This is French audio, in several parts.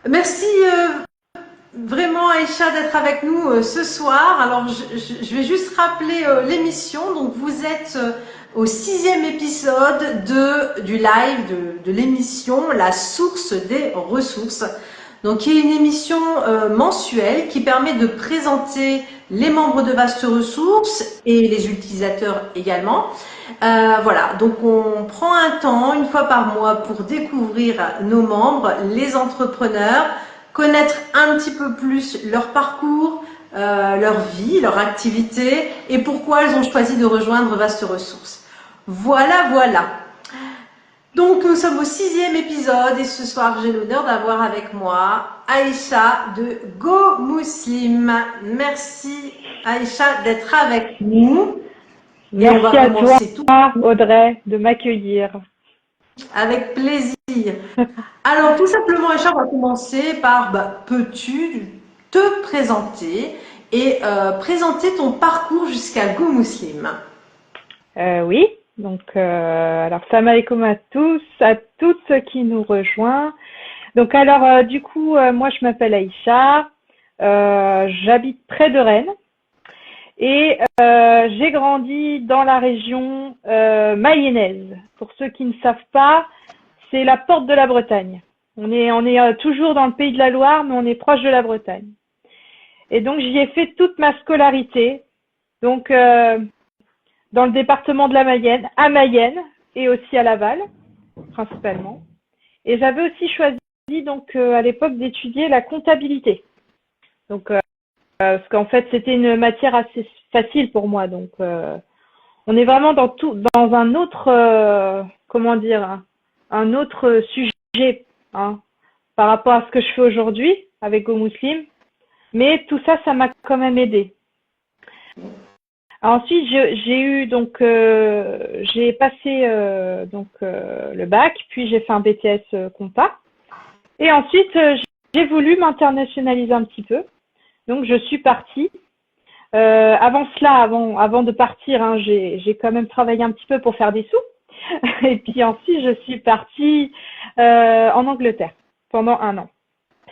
Merci vraiment Aïcha d'être avec nous ce soir. Alors je vais juste rappeler l'émission. Donc vous êtes au 6e épisode du live de l'émission La source des ressources. Donc qui est une émission mensuelle qui permet de présenter les membres de Vaste Ressources et les utilisateurs également. Voilà, donc on prend un temps, une fois par mois, pour découvrir nos membres, les entrepreneurs, connaître un petit peu plus leur parcours, leur vie, leur activité et pourquoi elles ont choisi de rejoindre Vaste Ressources. Voilà, voilà. Donc nous sommes au 6e épisode et ce soir j'ai l'honneur d'avoir avec moi Aïcha de Go Muslim. Merci Aïcha d'être avec nous. Et on va Merci à toi, commencer tout Audrey, de m'accueillir. avec plaisir. Alors tout simplement Aïcha, on va commencer par peux-tu te présenter et présenter ton parcours jusqu'à Go Muslim. Oui, donc alors salam alaikum à tous, à toutes ceux qui nous rejoignent. Donc alors du coup, moi je m'appelle Aïcha, j'habite près de Rennes et j'ai grandi dans la région mayonnaise. Pour ceux qui ne savent pas, c'est la porte de la Bretagne. On est toujours dans le pays de la Loire, mais on est proche de la Bretagne. Et donc j'y ai fait toute ma scolarité. Donc dans le département de la Mayenne, à Mayenne et aussi à Laval, principalement. Et j'avais aussi choisi donc à l'époque d'étudier la comptabilité. Donc parce qu'en fait c'était une matière assez facile pour moi. Donc on est vraiment dans un autre comment dire un autre sujet hein, par rapport à ce que je fais aujourd'hui avec Go Muslim. Mais tout ça, ça m'a quand même aidé. Ensuite, j'ai eu donc j'ai passé le bac, puis j'ai fait un BTS compas. Et ensuite, j'ai voulu m'internationaliser un petit peu. Donc, je suis partie. Avant cela, avant de partir, hein, j'ai quand même travaillé un petit peu pour faire des sous. Et puis ensuite, je suis partie en Angleterre pendant 1 an.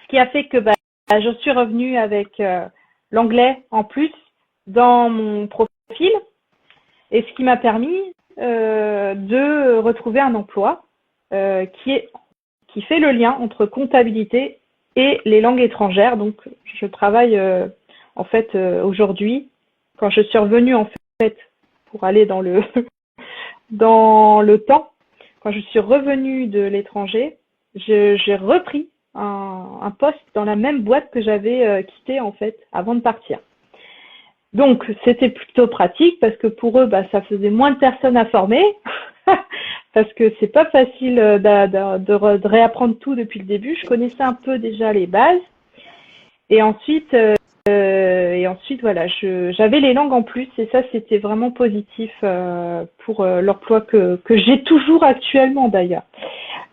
Ce qui a fait que je suis revenue avec l'anglais en plus dans mon profil et ce qui m'a permis de retrouver un emploi qui fait le lien entre comptabilité et les langues étrangères. Donc, je travaille en fait aujourd'hui, quand je suis revenue en fait pour aller dans le dans le temps, quand je suis revenue de l'étranger, j'ai repris un poste dans la même boîte que j'avais quitté en fait avant de partir. Donc c'était plutôt pratique parce que pour eux, ça faisait moins de personnes à former parce que c'est pas facile de réapprendre tout depuis le début. Je connaissais un peu déjà les bases et ensuite voilà, j'avais les langues en plus et ça c'était vraiment positif pour l'emploi que j'ai toujours actuellement d'ailleurs.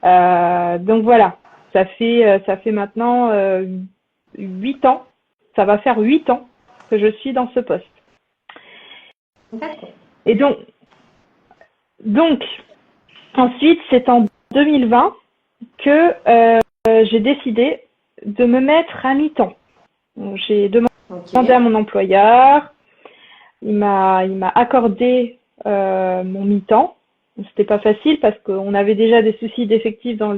Donc voilà, ça fait maintenant 8 ans, ça va faire 8 ans que je suis dans ce poste. Et donc ensuite, c'est en 2020 que j'ai décidé de me mettre à mi-temps. J'ai demandé à mon employeur, il m'a accordé mon mi-temps. C'était pas facile parce qu'on avait déjà des soucis d'effectifs dans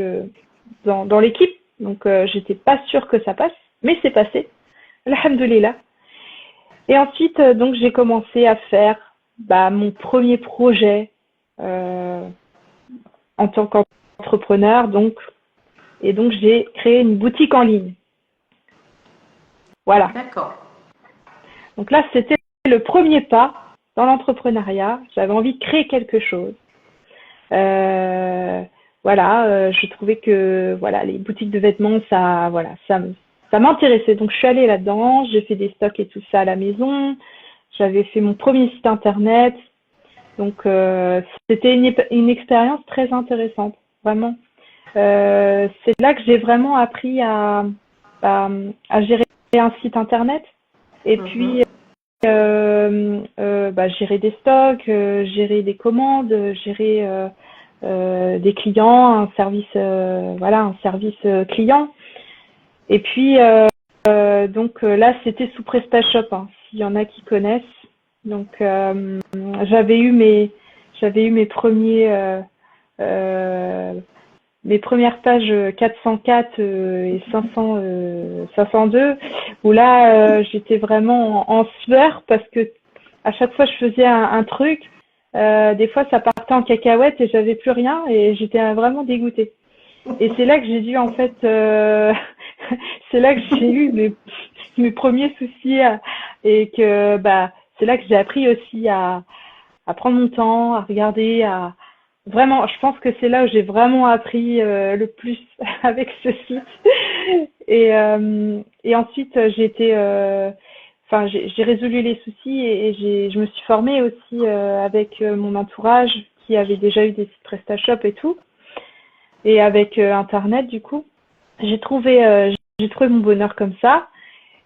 l'équipe, donc j'étais pas sûre que ça passe, mais c'est passé. Alhamdoulilah. Et ensuite, donc j'ai commencé à faire mon premier projet en tant qu'entrepreneur, et donc j'ai créé une boutique en ligne. Voilà. D'accord. Donc là, c'était le premier pas dans l'entrepreneuriat. J'avais envie de créer quelque chose. Je trouvais que les boutiques de vêtements, ça m'intéressait. Donc je suis allée là-dedans, j'ai fait des stocks et tout ça à la maison. J'avais fait mon premier site internet. Donc c'était une expérience très intéressante, vraiment. C'est là que j'ai vraiment appris à gérer un site internet et puis gérer des stocks, gérer des commandes, gérer des clients, un service client. Et puis, donc là, c'était sous PrestaShop, hein, s'il y en a qui connaissent. Donc, j'avais eu mes mes premières pages 404 et 502, où là, j'étais vraiment en sueur parce que à chaque fois je faisais un truc, des fois ça partait en cacahuète et j'avais plus rien et j'étais vraiment dégoûtée. Et c'est là que j'ai dû en fait, c'est là que j'ai eu mes premiers soucis et que bah c'est là que j'ai appris aussi à prendre mon temps, à regarder, à vraiment, je pense que c'est là où j'ai vraiment appris le plus avec ce site. Et ensuite enfin j'ai résolu les soucis et je me suis formée aussi avec mon entourage qui avait déjà eu des sites PrestaShop et tout, et avec Internet du coup. J'ai trouvé mon bonheur comme ça.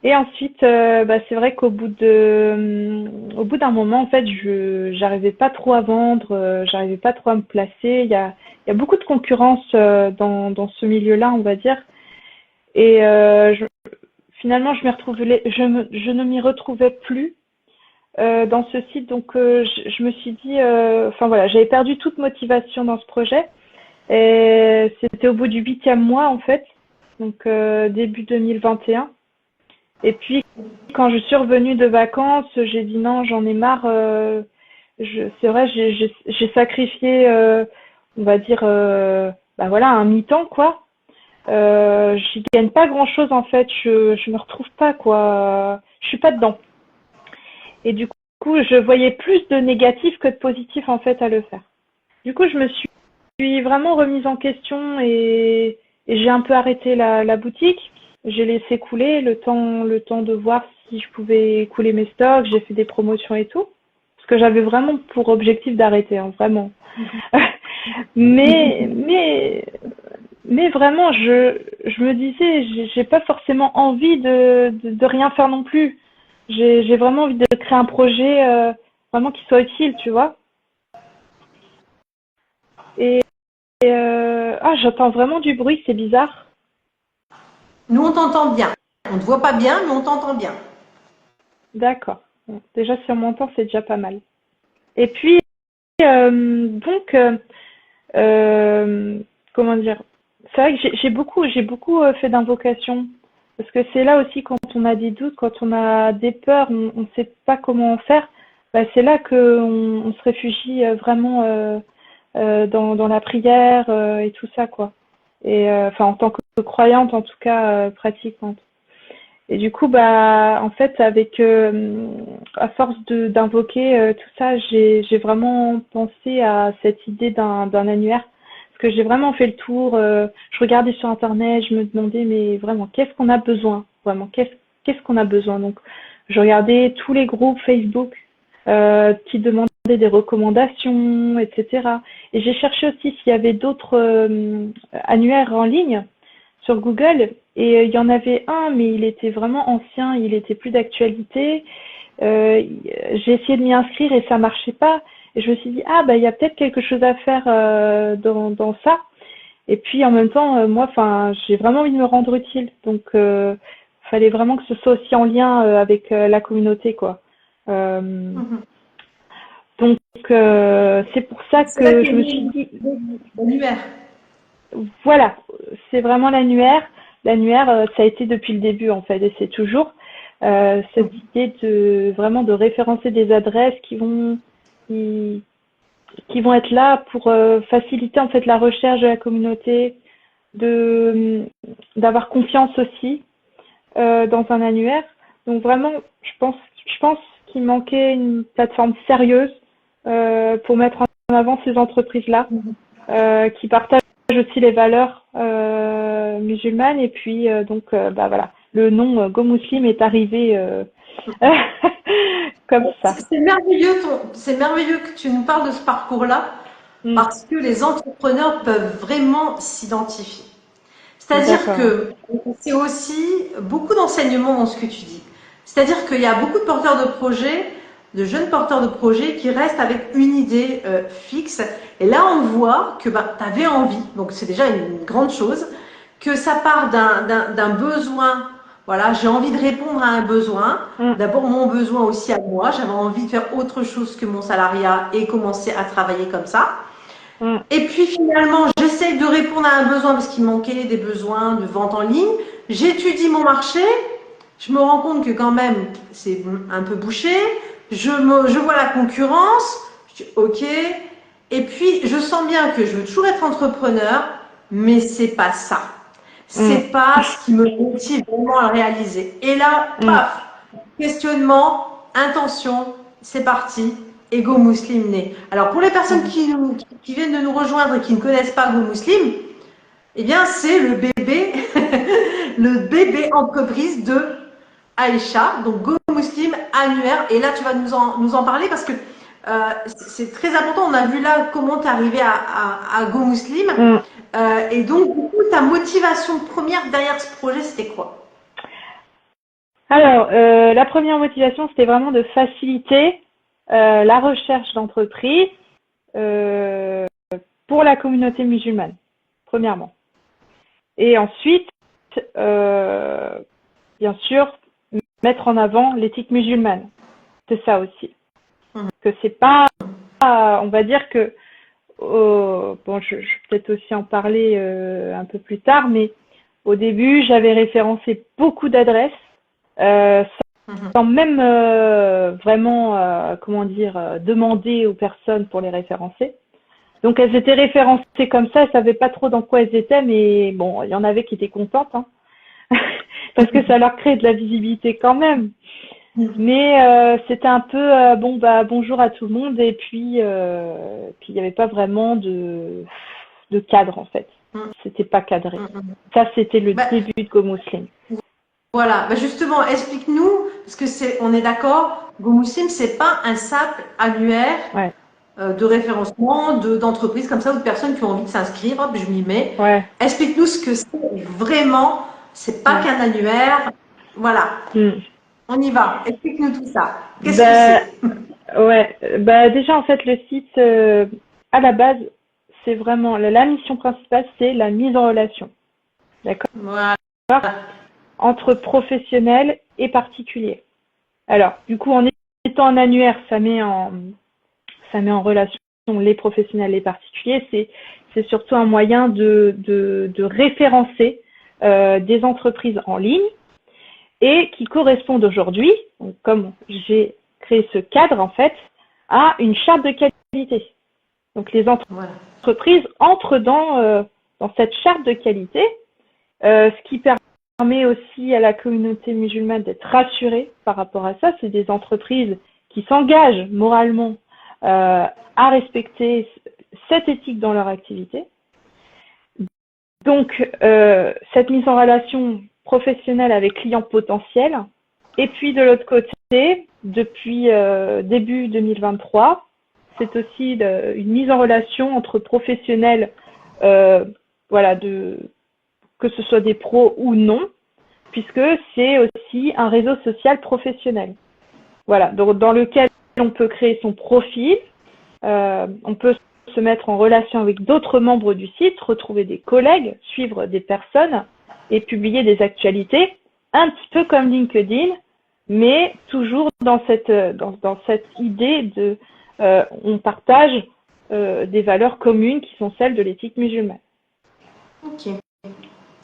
Et ensuite, bah, c'est vrai au bout d'un moment, en fait, j'arrivais pas trop à vendre, j'arrivais pas trop à me placer. Il y a beaucoup de concurrence dans ce milieu-là, on va dire. Et finalement, je ne m'y retrouvais plus dans ce site. Donc, je me suis dit, enfin voilà, j'avais perdu toute motivation dans ce projet. Et c'était au bout du 8e mois, en fait, donc début 2021. Et puis, quand je suis revenue de vacances, j'ai dit non, j'en ai marre. C'est vrai, j'ai sacrifié, on va dire, bah voilà, un mi-temps, quoi. J'y gagne pas grand-chose en fait. Je me retrouve pas, quoi. Je suis pas dedans. Et du coup, je voyais plus de négatifs que de positifs en fait à le faire. Du coup, je me suis vraiment remise en question et j'ai un peu arrêté la boutique. J'ai laissé couler le temps de voir si je pouvais couler mes stocks. J'ai fait des promotions et tout. Parce que j'avais vraiment pour objectif d'arrêter, hein, vraiment. mais, mais, mais vraiment, je me disais, j'ai pas forcément envie de rien faire non plus. J'ai vraiment envie de créer un projet vraiment qui soit utile, tu vois. Et, ah, j'entends vraiment du bruit, c'est bizarre. Nous, on t'entend bien. On ne te voit pas bien, mais on t'entend bien. D'accord. Bon, déjà, si on m'entend, c'est déjà pas mal. Et puis, donc, euh, comment dire? C'est vrai que j'ai beaucoup fait d'invocations. Parce que c'est là aussi quand on a des doutes, quand on a des peurs, on ne sait pas comment faire. Bah, c'est là on se réfugie vraiment dans la prière et tout ça, quoi. Et enfin, en tant que croyante, en tout cas pratiquante. Et du coup, bah, en fait, à force d'invoquer tout ça, j'ai vraiment pensé à cette idée d'un annuaire. Parce que j'ai vraiment fait le tour. Je regardais sur Internet, je me demandais, mais vraiment, qu'est-ce qu'on a besoin? Vraiment, qu'est-ce qu'on a besoin? Donc, je regardais tous les groupes Facebook qui demandaient des recommandations, etc. Et j'ai cherché aussi s'il y avait d'autres annuaires en ligne sur Google et il y en avait un, mais il était vraiment ancien, il était plus d'actualité. J'ai essayé de m'y inscrire et ça marchait pas. Et je me suis dit, ah, bah, il y a peut-être quelque chose à faire dans ça. Et puis, en même temps, moi, enfin, j'ai vraiment envie de me rendre utile. Donc, fallait vraiment que ce soit aussi en lien avec la communauté, quoi. Euh, donc, c'est pour ça C'est là que qu'est je me né suis dit, l'annuaire. voilà, c'est vraiment l'annuaire. L'annuaire, ça a été depuis le début en fait, et c'est toujours cette idée de vraiment de référencer des adresses qui, qui vont être là pour faciliter en fait la recherche de la communauté, de d'avoir confiance aussi dans un annuaire. Donc vraiment, je pense qu'il manquait une plateforme sérieuse pour mettre en avant ces entreprises-là qui partagent aussi les valeurs musulmanes. Et puis, donc, bah voilà, le nom Go Muslim est arrivé comme ça. C'est merveilleux que tu nous parles de ce parcours-là Mm, parce que les entrepreneurs peuvent vraiment s'identifier. C'est-à-dire d'accord. que c'est aussi beaucoup d'enseignements dans ce que tu dis. C'est-à-dire qu'il y a beaucoup de porteurs de projets, de jeunes porteurs de projets qui restent avec une idée fixe. Et là, on voit que bah, tu avais envie, donc c'est déjà une grande chose, que ça part d'un besoin. Voilà, j'ai envie de répondre à un besoin. D'abord, mon besoin aussi à moi. J'avais envie de faire autre chose que mon salariat et commencer à travailler comme ça. Et puis finalement, j'essaye de répondre à un besoin parce qu'il manquait des besoins de vente en ligne. J'étudie mon marché. Je me rends compte que quand même, c'est un peu bouché. Je vois la concurrence. Je dis OK. Et puis, je sens bien que je veux toujours être entrepreneur, mais c'est pas ça. C'est pas ce qui me motive vraiment à le réaliser. Et là, paf, questionnement, intention, c'est parti. Et Go Muslim né. Alors pour les personnes qui viennent de nous rejoindre et qui ne connaissent pas Go Muslim, eh bien c'est le bébé, le bébé entreprise de Aïcha, donc Go Muslim annuaire. Et là tu vas nous en parler parce que c'est très important. On a vu là comment tu es arrivé à Go Muslim. Et donc du coup ta motivation première derrière ce projet c'était quoi? Alors, la première motivation, c'était vraiment de faciliter la recherche d'entreprise pour la communauté musulmane, premièrement. Et ensuite, bien sûr, mettre en avant l'éthique musulmane. C'est ça aussi. Que c'est pas, on va dire que, bon, je vais peut-être aussi en parler un peu plus tard, mais au début, j'avais référencé beaucoup d'adresses sans même vraiment, comment dire, demander aux personnes pour les référencer. Donc elles étaient référencées comme ça, elles savaient pas trop dans quoi elles étaient, mais bon, il y en avait qui étaient contentes, hein, parce que ça leur crée de la visibilité quand même. Mais c'était un peu bon bah bonjour à tout le monde et puis il n'y avait pas vraiment de cadre en fait. C'était pas cadré. Ça c'était le début de Go Muslim. Voilà, bah justement, explique-nous, parce que on est d'accord, Go Muslim, c'est pas un simple annuaire de référencement d'entreprises comme ça ou de personnes qui ont envie de s'inscrire, hop, je m'y mets. Explique-nous ce que c'est vraiment, c'est pas qu'un annuaire, voilà. On y va, explique-nous tout ça. Qu'est-ce que c'est? Ouais, bah déjà en fait le site à la base, c'est vraiment la mission principale, c'est la mise en relation. D'accord? Voilà. Entre professionnels et particuliers. Alors, du coup, en étant un annuaire, ça met en relation les professionnels et les particuliers. C'est surtout un moyen de référencer des entreprises en ligne et qui correspondent aujourd'hui, comme j'ai créé ce cadre en fait, à une charte de qualité. Donc les entreprises entrent dans cette charte de qualité, ce qui permet aussi à la communauté musulmane d'être rassurée par rapport à ça. C'est des entreprises qui s'engagent moralement à respecter cette éthique dans leur activité. Donc, cette mise en relation professionnelle avec clients potentiels. Et puis, de l'autre côté, depuis début 2023, c'est aussi une mise en relation entre professionnels, voilà, que ce soit des pros ou non, puisque c'est aussi un réseau social professionnel. Voilà, donc dans lequel on peut créer son profil, on peut se mettre en relation avec d'autres membres du site, retrouver des collègues, suivre des personnes et publier des actualités, un petit peu comme LinkedIn, mais toujours dans cette idée de on partage des valeurs communes qui sont celles de l'éthique musulmane. Ok.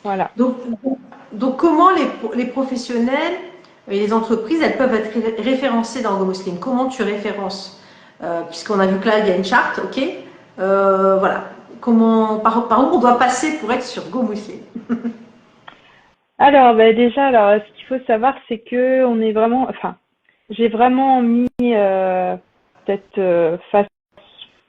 Voilà. Donc comment les professionnels et les entreprises, elles peuvent être référencées dans Go Muslim? Comment tu références? Puisqu'on a vu que là, il y a une charte, ok? Voilà. Par où on doit passer pour être sur Go Muslim? Alors, déjà, ce qu'il faut savoir, c'est que on est vraiment, enfin, j'ai vraiment mis cette face,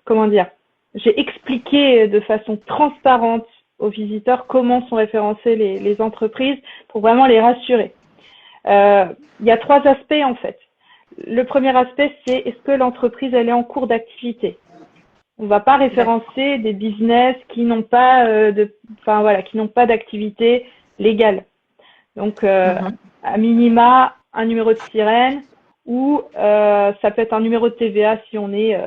comment dire, j'ai expliqué de façon transparente aux visiteurs comment sont référencées les entreprises pour vraiment les rassurer. Il y a 3 aspects en fait. Le premier aspect, c'est est-ce que l'entreprise elle est en cours d'activité. On va pas référencer des business qui n'ont pas qui n'ont pas d'activité légale. Donc à minima un numéro de sirène ou ça peut être un numéro de TVA si on est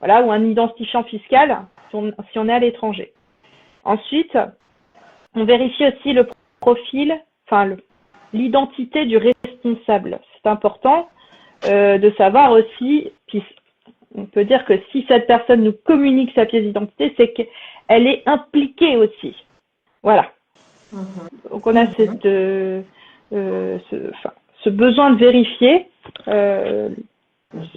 ou un identifiant fiscal si on est à l'étranger. Ensuite, On vérifie aussi le profil, enfin l'identité du responsable. C'est important de savoir aussi, puis on peut dire que si cette personne nous communique sa pièce d'identité, c'est qu'elle est impliquée aussi. Voilà. Donc on a ce besoin de vérifier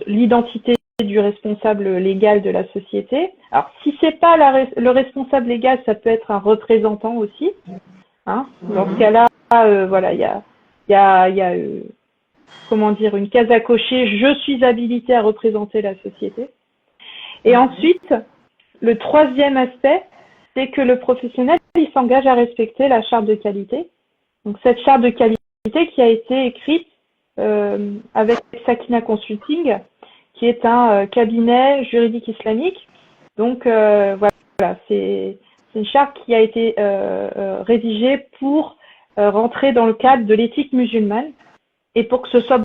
l'identité du responsable légal de la société. Alors si c'est pas le responsable légal, ça peut être un représentant aussi. Hein. Dans ce cas-là, voilà, il y a comment dire, une case à cocher. Je suis habilité à représenter la société. Et ensuite, le troisième aspect, c'est que le professionnel, il s'engage à respecter la charte de qualité. Donc cette charte de qualité qui a été écrite avec Sakina Consulting, qui est un cabinet juridique islamique. Donc voilà, c'est une charte qui a été rédigée pour rentrer dans le cadre de l'éthique musulmane et pour que ce soit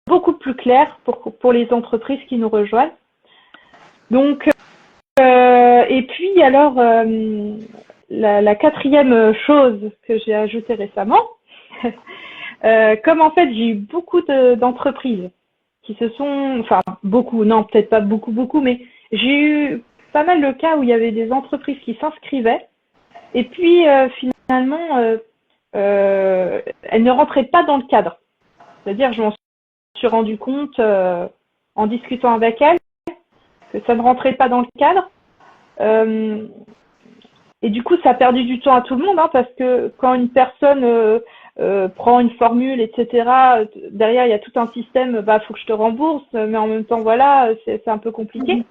beaucoup plus clair pour les entreprises qui nous rejoignent. Donc et puis alors la quatrième chose que j'ai ajoutée récemment, comme en fait j'ai eu beaucoup d'entreprises qui se sont, enfin beaucoup, non peut-être pas beaucoup, mais j'ai eu pas mal de cas où il y avait des entreprises qui s'inscrivaient et puis finalement elles ne rentraient pas dans le cadre. C'est-à-dire je m'en suis rendu compte en discutant avec elles que ça ne rentrait pas dans le cadre. Et du coup, ça a perdu du temps à tout le monde, hein, parce que quand une personne prend une formule, etc., derrière, il y a tout un système, bah, faut que je te rembourse, mais en même temps, voilà, c'est un peu compliqué.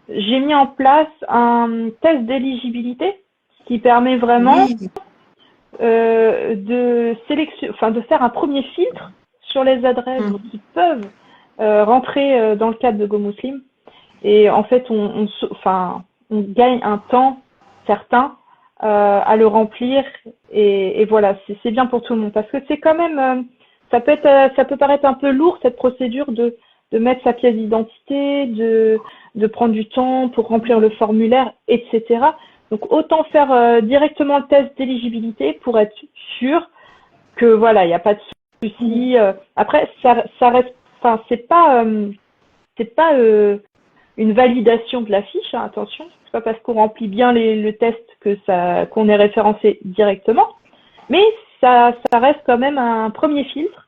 J'ai mis en place un test d'éligibilité qui permet vraiment de faire un premier filtre sur les adresses qui peuvent rentrer dans le cadre de GoMuslim. Et en fait, on gagne un temps certain à le remplir. Et voilà, c'est bien pour tout le monde. Parce que c'est quand même, ça peut paraître un peu lourd, cette procédure de mettre sa pièce d'identité, de prendre du temps pour remplir le formulaire, etc. Donc, autant faire directement le test d'éligibilité pour être sûr que voilà, il n'y a pas de souci. Après, ça reste, enfin, c'est pas une validation de la fiche, hein, attention, c'est pas parce qu'on remplit bien le test qu'on est référencé directement, mais ça reste quand même un premier filtre.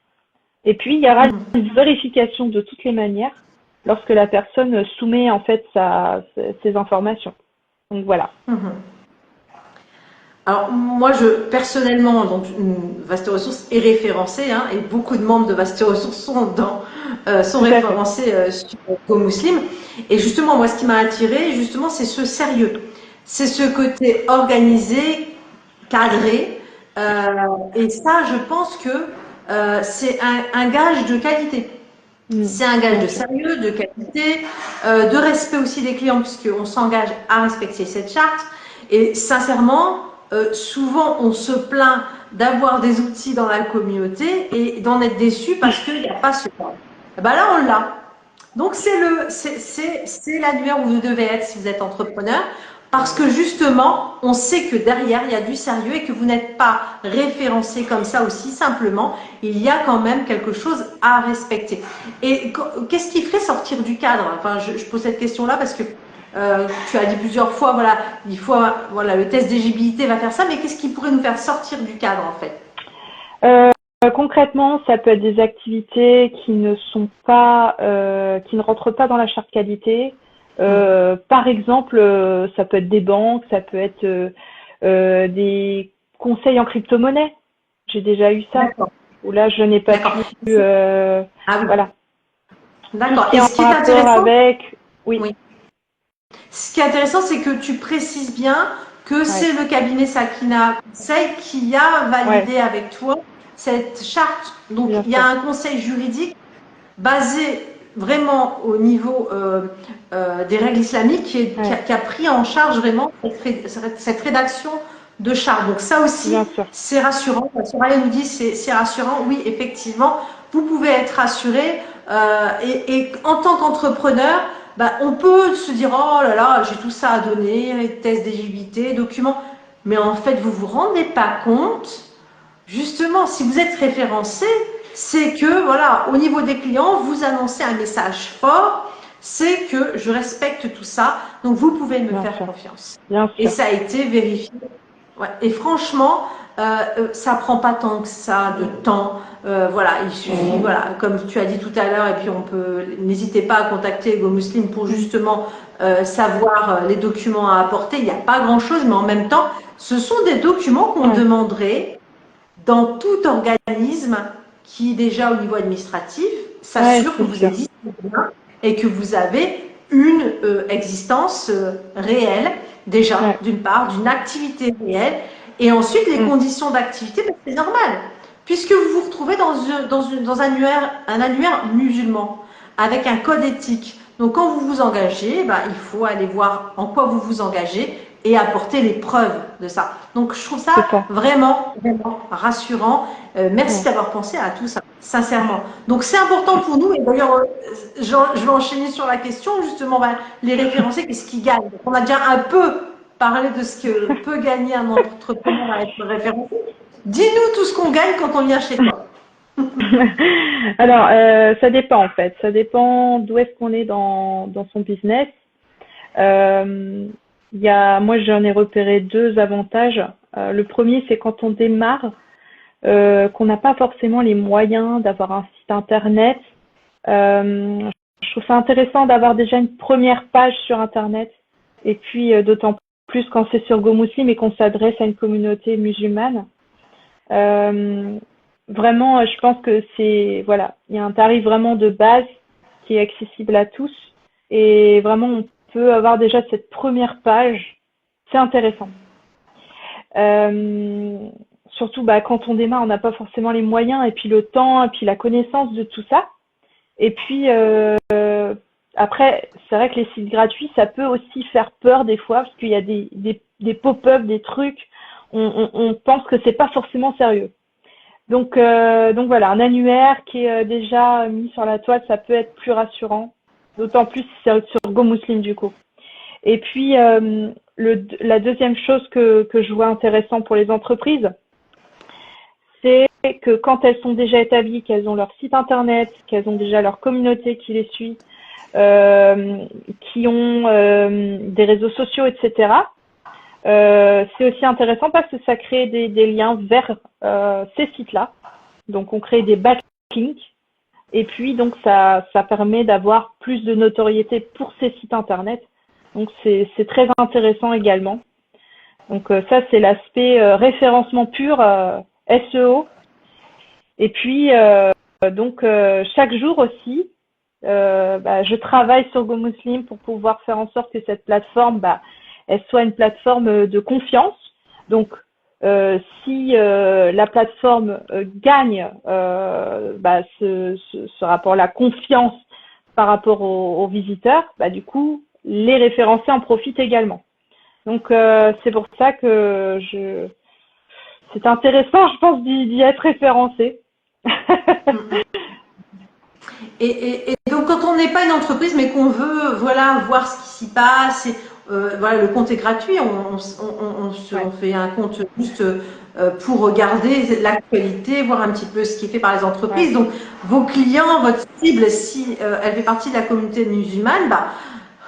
Et puis il y aura une vérification de toutes les manières lorsque la personne soumet en fait ses informations. Donc voilà. Alors moi, personnellement, donc Vaste Ressources est référencée, hein, et beaucoup de membres de Vaste Ressources sont référencés sur GoMuslim. Et justement, moi, ce qui m'a attiré, justement, c'est ce sérieux, c'est ce côté organisé, cadré. Et ça, je pense que c'est un gage de qualité. C'est un gage de sérieux, de qualité, de respect aussi des clients, puisqu'on s'engage à respecter cette charte. Et sincèrement, souvent on se plaint d'avoir des outils dans la communauté et d'en être déçu parce qu'il n'y a pas ce cadre. Ben là, on l'a. Donc c'est l'annuaire où vous devez être si vous êtes entrepreneur, parce que justement, on sait que derrière, il y a du sérieux et que vous n'êtes pas référencé comme ça aussi simplement. Il y a quand même quelque chose à respecter. Et qu'est-ce qui ferait sortir du cadre? Enfin, je pose cette question-là parce que tu as dit plusieurs fois, voilà, il faut, voilà, le test d'éligibilité va faire ça, mais qu'est-ce qui pourrait nous faire sortir du cadre en fait? Concrètement, ça peut être des activités qui ne rentrent pas dans la charte qualité. Par exemple, ça peut être des banques, ça peut être des conseils en crypto-monnaie. J'ai déjà eu ça. Où là, je n'ai pas pu. Voilà. D'accord. Et ce qui est intéressant, oui. Ce qui est intéressant, c'est que tu précises bien que c'est le cabinet Sakina Conseil qui a validé avec toi cette charte. Donc, il y a un conseil juridique basé vraiment au niveau des règles islamiques qui a pris en charge vraiment cette rédaction de charte. Donc ça aussi, c'est rassurant. Soraya nous dit c'est rassurant. Oui, effectivement, vous pouvez être rassuré. Et en tant qu'entrepreneur, on peut se dire oh là là, j'ai tout ça à donner, tests d'éligibilité, documents. mais en fait, vous vous rendez pas compte, justement, si vous êtes référencé, c'est que, voilà, au niveau des clients, vous annoncez un message fort, c'est que je respecte tout ça, donc vous pouvez me Bien faire sûr. confiance. Bien Et sûr. ça a été vérifié. Ouais. Et franchement, ça prend pas tant que ça de temps. Voilà, il suffit, voilà, comme tu as dit tout à l'heure, et puis n'hésitez pas à contacter Ego Muslim pour justement savoir les documents à apporter. Il n'y a pas grand-chose, mais en même temps, ce sont des documents qu'on Ouais. demanderait dans tout organisme qui, déjà au niveau administratif, Ouais, s'assure que c'est vous sûr. existez bien et que vous avez une existence réelle, déjà, Ouais. d'une part, d'une activité réelle, et ensuite les conditions d'activité, ben, c'est normal, puisque vous vous retrouvez dans un annuaire musulman, avec un code éthique. Donc quand vous vous engagez, ben, il faut aller voir en quoi vous vous engagez et apporter les preuves de ça. Donc je trouve ça C'est ça. vraiment, vraiment rassurant. Merci Ouais. d'avoir pensé à tout ça, sincèrement. Donc c'est important pour nous, et d'ailleurs je vais enchaîner sur la question, justement, ben, les référencés, qu'est-ce qu'ils gagnent? Donc, on a déjà un peu parlé de ce que peut gagner un entrepreneur à être référencé. Dis-nous tout ce qu'on gagne quand on vient chez toi. Alors, ça dépend en fait. Ça dépend d'où est-ce qu'on est dans son business. Euh, moi, j'en ai repéré deux avantages. Le premier, c'est quand on démarre, qu'on n'a pas forcément les moyens d'avoir un site internet. Je trouve ça intéressant d'avoir déjà une première page sur internet. Et puis, d'autant plus quand c'est sur GoMuslim et qu'on s'adresse à une communauté musulmane. Euh, Vraiment, je pense que voilà, il y a un tarif vraiment de base qui est accessible à tous. Et vraiment, on peut avoir déjà cette première page. C'est intéressant. Euh, Surtout, quand on démarre, on n'a pas forcément les moyens et puis le temps et puis la connaissance de tout ça. Et puis, après, c'est vrai que les sites gratuits, ça peut aussi faire peur des fois parce qu'il y a des pop-up, des trucs. On pense que c'est pas forcément sérieux. Donc voilà, un annuaire qui est déjà mis sur la toile, ça peut être plus rassurant, d'autant plus si c'est sur GoMuslim du coup. Et puis la deuxième chose que je vois intéressant pour les entreprises, c'est que quand elles sont déjà établies, qu'elles ont leur site internet, qu'elles ont déjà leur communauté qui les suit, qui ont des réseaux sociaux, etc. C'est aussi intéressant parce que ça crée des liens vers ces sites-là. Donc, on crée des backlinks et puis donc ça permet d'avoir plus de notoriété pour ces sites internet. Donc, c'est très intéressant également. Donc, ça, c'est l'aspect référencement pur, SEO. Et puis, chaque jour aussi, je travaille sur GoMuslim pour pouvoir faire en sorte que cette plateforme, elle soit une plateforme de confiance. Donc, si la plateforme gagne ce rapport-là, confiance par rapport aux visiteurs, du coup, les référencés en profitent également. Donc, c'est pour ça que c'est intéressant, je pense, d'y être référencé. Et donc, quand on n'est pas une entreprise, mais qu'on veut, voilà, voir ce qui s'y passe, voilà, le compte est gratuit. Ouais. On fait un compte juste pour regarder l'actualité, voir un petit peu ce qui est fait par les Ouais. entreprises. Donc, vos clients, votre cible, si elle fait partie de la communauté musulmane,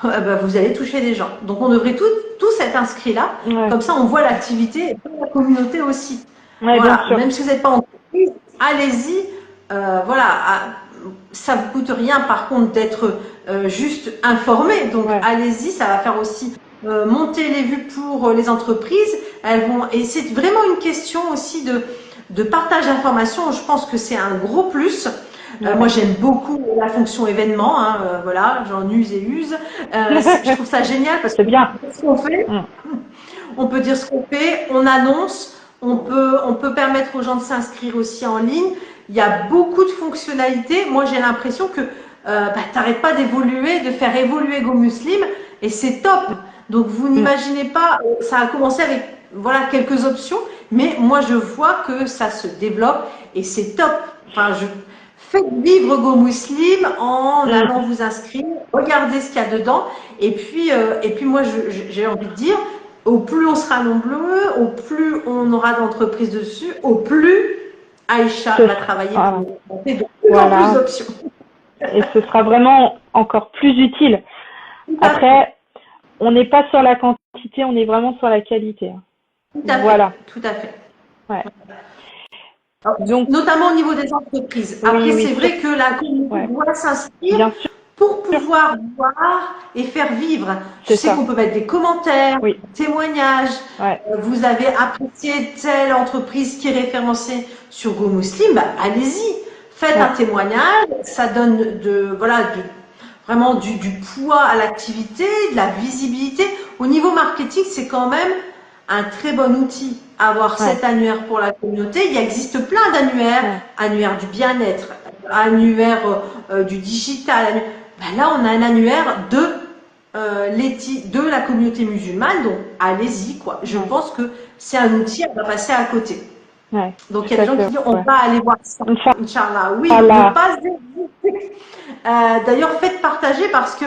vous allez toucher des gens. Donc, on devrait tous être inscrits là. Ouais. Comme ça, on voit l'activité de la communauté aussi. Ouais, bien Voilà, sûr. même si vous n'êtes pas entreprise, allez-y. Voilà, ça vous coûte rien par contre d'être juste informé. Donc Ouais. allez-y, ça va faire aussi monter les vues pour les entreprises. Et c'est vraiment une question aussi de partage d'informations. Je pense que c'est un gros plus. Ouais. Moi, j'aime beaucoup la fonction événement. Hein, voilà, j'en use et use. Je trouve ça génial parce C'est qu'on bien. peut dire ce qu'on fait. Mm. On peut dire ce qu'on fait, on annonce, on peut permettre aux gens de s'inscrire aussi en ligne. Il y a beaucoup de fonctionnalités. Moi, j'ai l'impression que tu n'arrêtes pas d'évoluer, de faire évoluer GoMuslim et c'est top. Donc, vous Mm. n'imaginez pas, ça a commencé avec voilà quelques options, mais moi, je vois que ça se développe et c'est top. Enfin, faites vivre GoMuslim en allant Mm. vous inscrire, regardez ce qu'il y a dedans et puis moi, j'ai envie de dire, au plus on sera nombreux, au plus on aura d'entreprises dessus, au plus Aïcha va travailler pour monter de plus en plus d'options. Et ce sera vraiment encore plus utile. Après, on n'est pas sur la quantité, on est vraiment sur la qualité. Tout à fait. Tout à fait. Ouais. Donc, notamment au niveau des entreprises. Après, c'est vrai que la communauté doit s'inscrire pour pouvoir voir et faire vivre. Je sais qu'on peut mettre des commentaires, des témoignages. Vous avez apprécié telle entreprise qui est référencée sur GoMuslim, bah, allez-y, faites un témoignage. Ça donne vraiment du poids à l'activité, de la visibilité. Au niveau marketing, c'est quand même un très bon outil. Avoir cet annuaire pour la communauté. Il existe plein d'annuaires, annuaire du bien-être, annuaire du digital. Ben là, on a un annuaire de la communauté musulmane, donc allez-y, quoi. Je pense que c'est un outil, on va passer à côté. Donc il y a des gens qui disent on va aller voir ça. Inch'Allah, oui, ne pas hésiter. D'ailleurs, faites partager parce que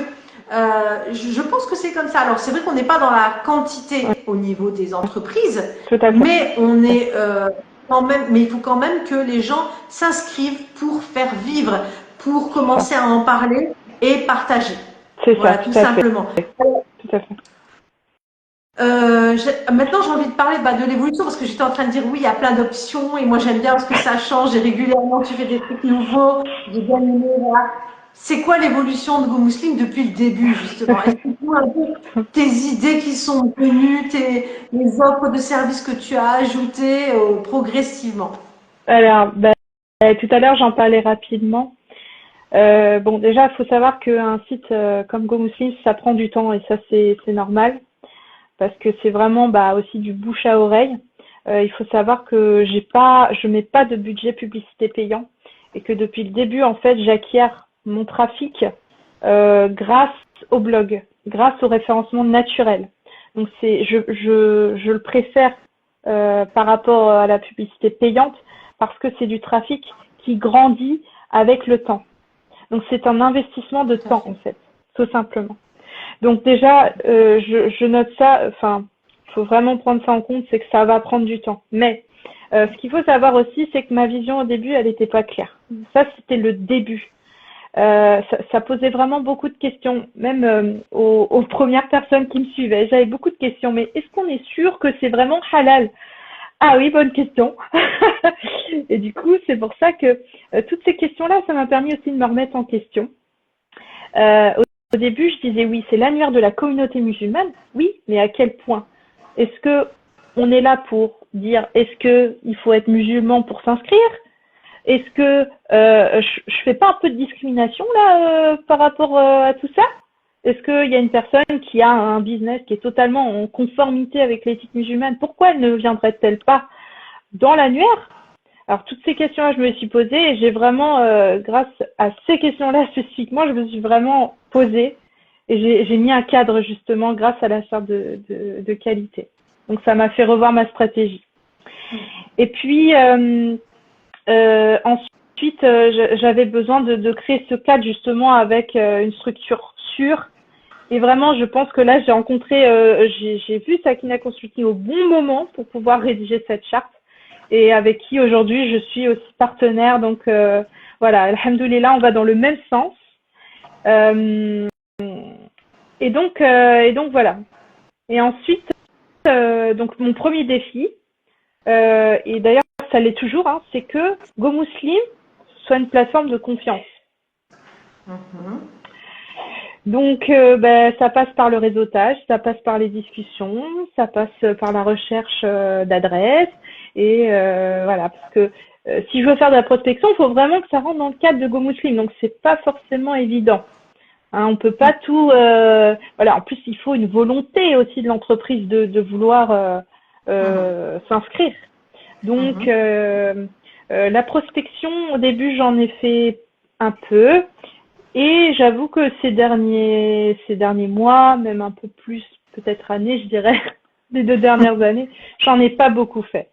je pense que c'est comme ça. Alors, c'est vrai qu'on n'est pas dans la quantité au niveau des entreprises, mais on est quand même. Mais il faut quand même que les gens s'inscrivent pour faire vivre, pour commencer à en parler et partager. Voilà, tout simplement. Tout à fait. Maintenant, j'ai envie de parler de l'évolution parce que j'étais en train de dire oui, il y a plein d'options et moi j'aime bien parce que ça change et régulièrement tu fais des trucs nouveaux. J'ai bien aimé, voilà. C'est quoi l'évolution de GoMuslim depuis le début, justement? Explique-nous un peu tes idées qui sont venues, les offres de services que tu as ajoutées progressivement. Alors, tout à l'heure, j'en parlais rapidement. Bon, déjà, il faut savoir qu'un site comme GoMuslim, ça prend du temps et ça, c'est normal parce que c'est vraiment aussi du bouche à oreille. Il faut savoir que je mets pas de budget publicité payant et que depuis le début, en fait, j'acquiers mon trafic grâce au blog, grâce au référencement naturel. Donc je le préfère par rapport à la publicité payante parce que c'est du trafic qui grandit avec le temps. Donc c'est un investissement de temps en fait, tout simplement. Donc déjà, je note ça, enfin, il faut vraiment prendre ça en compte, c'est que ça va prendre du temps. Mais ce qu'il faut savoir aussi, c'est que ma vision au début, elle n'était pas claire. Ça, c'était le début. Ça posait vraiment beaucoup de questions, même aux premières personnes qui me suivaient. J'avais beaucoup de questions, mais est-ce qu'on est sûr que c'est vraiment halal? Ah oui, bonne question. Et du coup, c'est pour ça que toutes ces questions-là, ça m'a permis aussi de me remettre en question. Au début, je disais oui, c'est l'annuaire de la communauté musulmane. Oui, mais à quel point? Est-ce que on est là pour dire est-ce que il faut être musulman pour s'inscrire? Est-ce que je fais pas un peu de discrimination là par rapport à tout ça? Est-ce qu'il y a une personne qui a un business qui est totalement en conformité avec l'éthique musulmane? Pourquoi elle ne viendrait-elle pas dans l'annuaire? Alors toutes ces questions-là, je me les suis posées et j'ai vraiment, grâce à ces questions-là spécifiquement, je me suis vraiment posée et j'ai mis un cadre justement grâce à la charte de qualité. Donc ça m'a fait revoir ma stratégie. Et puis ensuite, j'avais besoin de créer ce cadre justement avec une structure sûre. Et vraiment, je pense que là, j'ai vu Sakina Consulting au bon moment pour pouvoir rédiger cette charte et avec qui aujourd'hui je suis aussi partenaire. Donc voilà, alhamdoulilah, on va dans le même sens. Et donc voilà. Et ensuite, donc mon premier défi, et d'ailleurs ça l'est toujours, hein, c'est que GoMuslim soit une plateforme de confiance. Donc, ça passe par le réseautage, ça passe par les discussions, ça passe par la recherche d'adresses. Et voilà, parce que si je veux faire de la prospection, il faut vraiment que ça rentre dans le cadre de GoMuslim. Donc, c'est pas forcément évident. Hein, on peut pas tout. Voilà. En plus, il faut une volonté aussi de l'entreprise de vouloir s'inscrire. Donc, la prospection, au début, j'en ai fait un peu. Et j'avoue que ces derniers mois, même un peu plus, peut-être années, je dirais, les 2 dernières années, j'en ai pas beaucoup fait.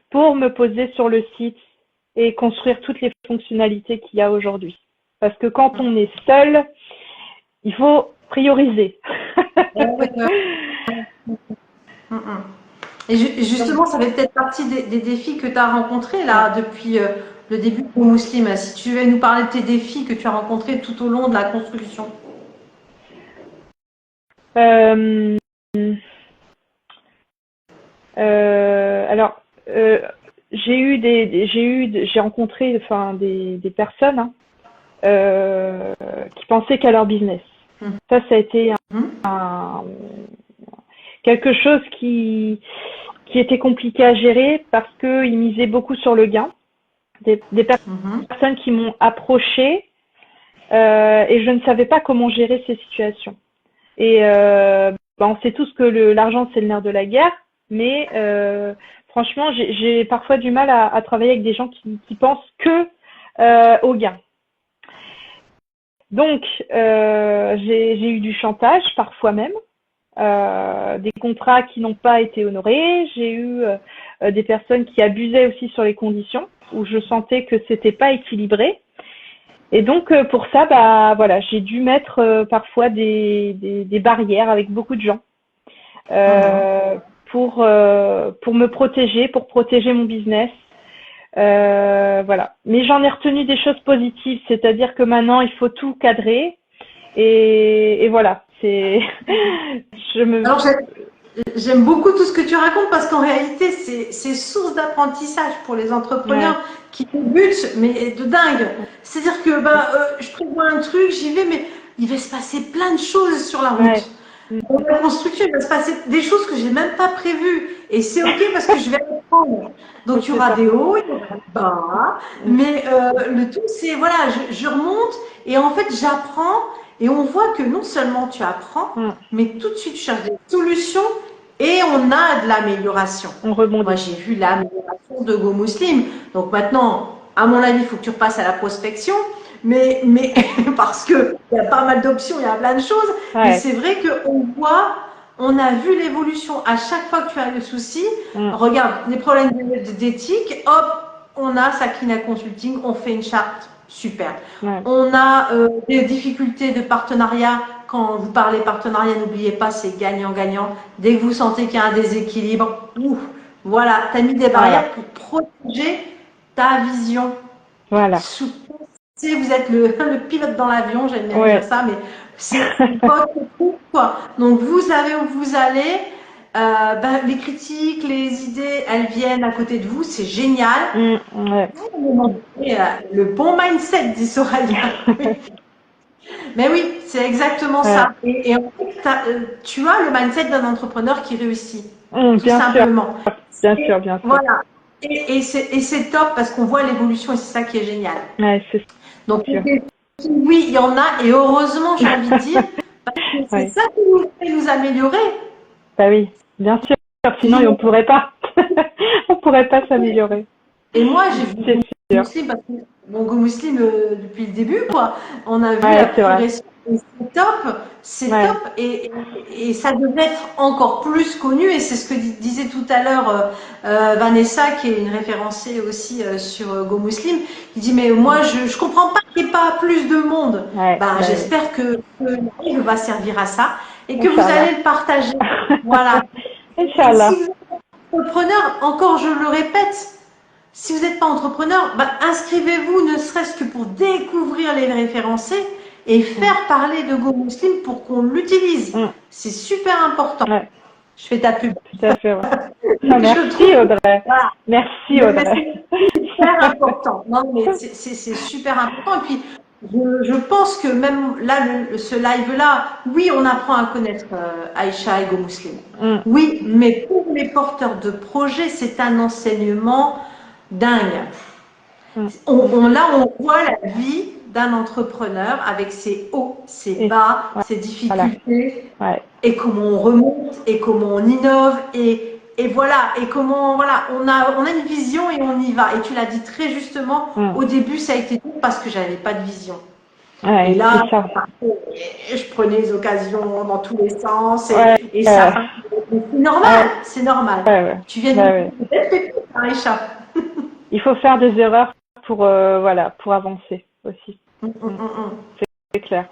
Pour me poser sur le site et construire toutes les fonctionnalités qu'il y a aujourd'hui. Parce que quand on est seul, il faut prioriser. Ouais, ouais. Mm, mm. Et justement, ça fait peut-être partie des défis que tu as rencontrés là depuis le début de Go Muslim. Si tu veux nous parler de tes défis que tu as rencontrés tout au long de la construction. Euh, alors, j'ai rencontré, enfin, des personnes hein, qui pensaient qu'à leur business. Mm. Ça a été Mm. quelque chose qui était compliqué à gérer parce qu'ils misaient beaucoup sur le gain. Des Mhm. personnes qui m'ont approché et je ne savais pas comment gérer ces situations. Et on sait tous que l'argent, c'est le nerf de la guerre, mais franchement, j'ai parfois du mal à travailler avec des gens qui pensent que au gain. Donc, j'ai eu du chantage, parfois même, des contrats qui n'ont pas été honorés. J'ai eu des personnes qui abusaient aussi sur les conditions, où je sentais que c'était pas équilibré. Et donc pour ça, bah voilà, j'ai dû mettre parfois des barrières avec beaucoup de gens euh, pour me protéger, pour protéger mon business. Voilà. Mais j'en ai retenu des choses positives, c'est-à-dire que maintenant il faut tout cadrer et voilà. C'est je me Alors, j'aime beaucoup tout ce que tu racontes parce qu'en réalité, c'est source d'apprentissage pour les entrepreneurs ouais, qui débutent, mais de dingue. C'est-à-dire que je prévois un truc, j'y vais, mais il va se passer plein de choses sur la route. ouais, mm, Dans la construction, il va se passer des choses que j'ai même pas prévues. Et c'est OK parce que je vais apprendre. Donc, il y c'est aura ça. des hauts, il y aura des bas. Mm, Mais le tout, c'est, voilà, je remonte et en fait, j'apprends. Et on voit que non seulement tu apprends, mm. mais tout de suite, tu cherches des solutions et on a de l'amélioration. On Moi, rebondit. j'ai vu l'amélioration de Go Muslim. Donc maintenant, à mon avis, il faut que tu repasses à la prospection. Mais parce qu'il y a pas mal d'options, il y a plein de choses. Mais Ouais. c'est vrai qu'on voit, on a vu l'évolution. À chaque fois que tu as le souci, Mm, regarde, les problèmes d'éthique, hop, on a Sakina Consulting, on fait une charte. Super. ouais. On a des difficultés de partenariat. Quand vous parlez partenariat, n'oubliez pas, c'est gagnant-gagnant. Dès que vous sentez qu'il y a un déséquilibre, ouf, voilà, tu as mis des barrières Voilà. pour protéger ta vision. Voilà. Vous êtes le pilote dans l'avion, j'aime bien dire Ouais. ça, mais c'est votre truc, quoi. Donc vous savez où vous allez. Les critiques, les idées, elles viennent à côté de vous, c'est génial. Mm, ouais. Le bon mindset, dit Soraya. Mais oui, c'est exactement Ouais. ça. Et en fait, tu as le mindset d'un entrepreneur qui réussit, tout Bien sûr, simplement. bien Et sûr, bien sûr. voilà. Et c'est top parce qu'on voit l'évolution et c'est ça qui est génial. Ouais, c'est Donc, sûr. oui, il y en a, et heureusement, j'ai envie de dire, parce que c'est Ouais. ça qui nous fait nous améliorer. Bah oui, bien sûr. Sinon, on Sinon, pourrait pas. On pourrait pas s'améliorer. et moi, j'ai vu C'est Go sûr. Muslim, parce que bon, Go Muslim depuis le début, quoi. On a vu la Ouais, c'est vrai. progression. Et c'est top, c'est Ouais. top, et ça devrait être encore plus connu. Et c'est ce que disait tout à l'heure Vanessa, qui est une référencée aussi sur Go Muslim. Il dit, mais moi, je comprends pas qu'il n'y ait pas plus de monde. Ouais. Ben, Bah oui. j'espère que le live va servir à ça et que vous Inch'Allah. allez le partager. Voilà. Et si Inch'Allah. vous êtes entrepreneur, encore je le répète, si vous n'êtes pas entrepreneur, inscrivez-vous ne serait-ce que pour découvrir les référencés et Mm, faire parler de Go Muslim pour qu'on l'utilise. mm. C'est super important. Ouais, Je fais ta pub. tout à fait, ouais. Ah, Mais je merci trouve, Audrey. voilà, Merci mais Audrey. c'est super important. Non, mais c'est super important. Et puis, je pense que même là, ce live-là, oui, on apprend à connaître Aïcha et Go Muslim. Mm, Oui, mais pour les porteurs de projets, c'est un enseignement dingue. mm, mm. Là, on voit la vie d'un entrepreneur avec ses hauts, ses Et bas, ses voilà. difficultés, Ouais. et comment on remonte, et comment on innove, et voilà, et comment, voilà, on a une vision et on y va. Et tu l'as dit très justement, Mm. au début, ça a été dur parce que j'avais pas de vision. Et Ouais, là, c'est ça. je prenais les occasions dans tous les sens, Ouais. et ça, c'est normal, Ouais. c'est normal. Ouais, ouais. Tu viens de Bah me ouais. dire peut-être que Aïcha. Il faut faire des erreurs pour voilà, pour avancer aussi. Mm, Mm. c'est clair.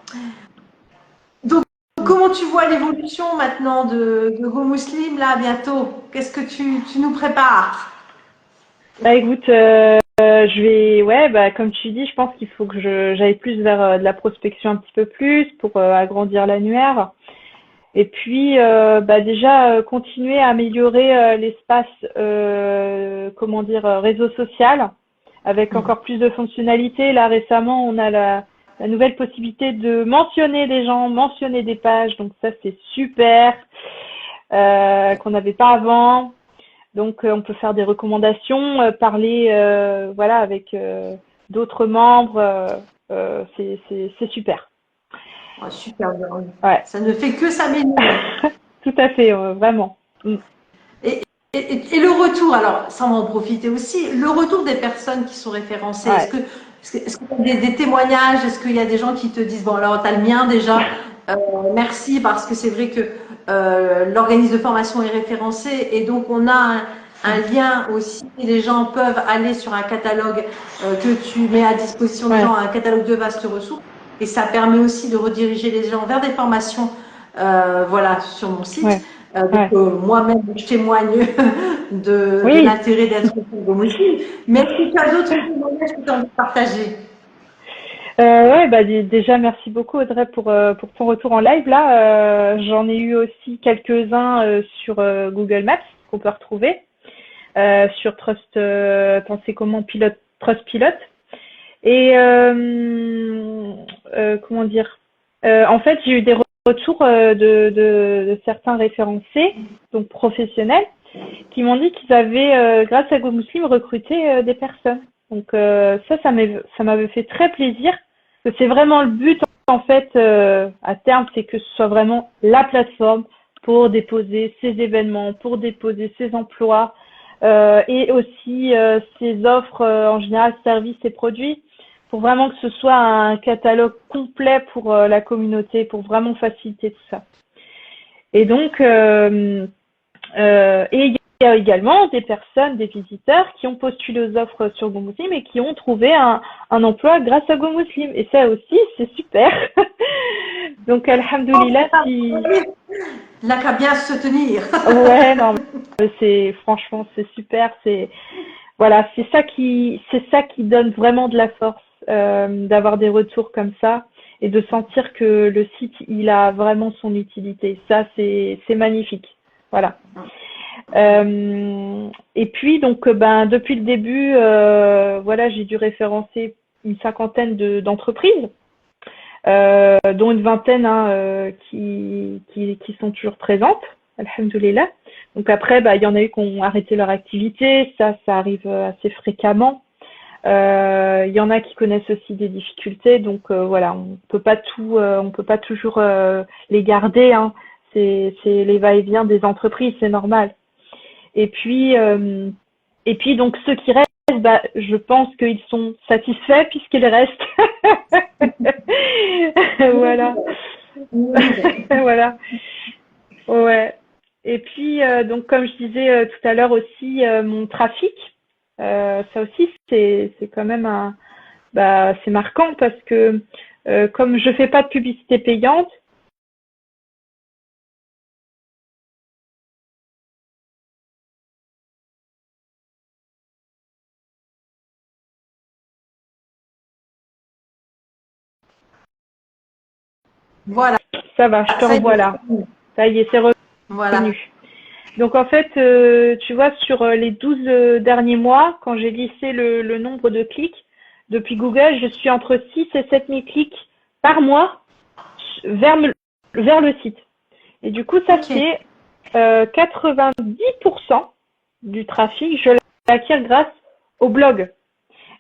Donc, comment comment tu vois l'évolution maintenant de Go Muslim là bientôt? Qu'est-ce que tu nous prépares? Bah écoute, ouais, bah comme tu dis, je pense qu'il faut que j'aille plus vers de la prospection un petit peu plus pour agrandir l'annuaire. Et puis, bah déjà, continuer à améliorer l'espace, comment dire, réseau social, avec encore plus de fonctionnalités. Là, récemment, on a la nouvelle possibilité de mentionner des gens, mentionner des pages. Donc ça, c'est super, qu'on n'avait pas avant. Donc, on peut faire des recommandations, parler, voilà, avec d'autres membres. C'est super. Oh, super bien. Ouais, Ça ne fait que s'améliorer. tout à fait, vraiment. Mm. Et, et le retour, alors ça on va en profiter aussi, le retour des personnes qui sont référencées, Ouais. est-ce que tu as des témoignages, est-ce qu'il y a des gens qui te disent, bon alors tu as le mien déjà, merci parce que c'est vrai que l'organisme de formation est référencé et donc on a un lien aussi, et les gens peuvent aller sur un catalogue que tu mets à disposition des Ouais, gens, un catalogue de vastes ressources et ça permet aussi de rediriger les gens vers des formations voilà, sur mon site. ouais, Donc ouais. moi-même, je témoigne de Oui, l'intérêt d'être muslim. Mais est-ce que tu as d'autres témoignages que tu as envie de partager? ouais, bah déjà merci beaucoup Audrey pour ton retour en live là. J'en ai eu aussi quelques-uns sur Google Maps qu'on peut retrouver sur Trust, attends, c'est comment Pilote, Trustpilot. Et comment dire? En fait, j'ai eu des retours de certains référencés, donc professionnels, qui m'ont dit qu'ils avaient, grâce à GoMuslim, recruté des personnes. Donc ça m'avait fait très plaisir, parce que c'est vraiment le but en fait à terme, c'est que ce soit vraiment la plateforme pour déposer ses événements, pour déposer ses emplois et aussi ses offres en général, services et produits, pour vraiment que ce soit un catalogue complet pour la communauté, pour vraiment faciliter tout ça. Et donc, et il y a également des personnes, des visiteurs qui ont postulé aux offres sur GoMuslim et qui ont trouvé un emploi grâce à GoMuslim. Et ça aussi, c'est super. Donc, alhamdoulilah, si... Là qu'à bien se tenir. Ouais, non, c'est franchement, c'est super. Voilà, c'est ça qui donne vraiment de la force, d'avoir des retours comme ça et de sentir que le site, il a vraiment son utilité. Ça, c'est magnifique. Voilà. Et puis donc ben depuis le début, voilà, j'ai dû référencer une cinquantaine d'entreprises, dont une vingtaine hein, qui sont toujours présentes, alhamdoulilah. Donc après, bah, il y en a eu qui ont arrêté leur activité, ça arrive assez fréquemment. Il y en a qui connaissent aussi des difficultés, donc voilà, on peut pas toujours les garder. Hein. C'est les va-et-vient des entreprises, c'est normal. Et puis, euh, et puis donc ceux qui restent, bah, je pense qu'ils sont satisfaits puisqu'ils restent. Voilà, voilà, ouais. Et puis donc comme je disais tout à l'heure aussi, mon trafic, ça aussi c'est quand même bah c'est marquant parce que comme je fais pas de publicité payante, Voilà, ça va, je te ça y revois est. là. Ça y est, c'est Voilà. revenu. Donc en fait, tu vois, sur les 12 derniers mois, quand j'ai lissé le nombre de clics, depuis Google, je suis entre 6 et 7 000 clics par mois vers, vers le site. Et du coup, ça Ok. fait 90% du trafic, je l'acquiers grâce au blog.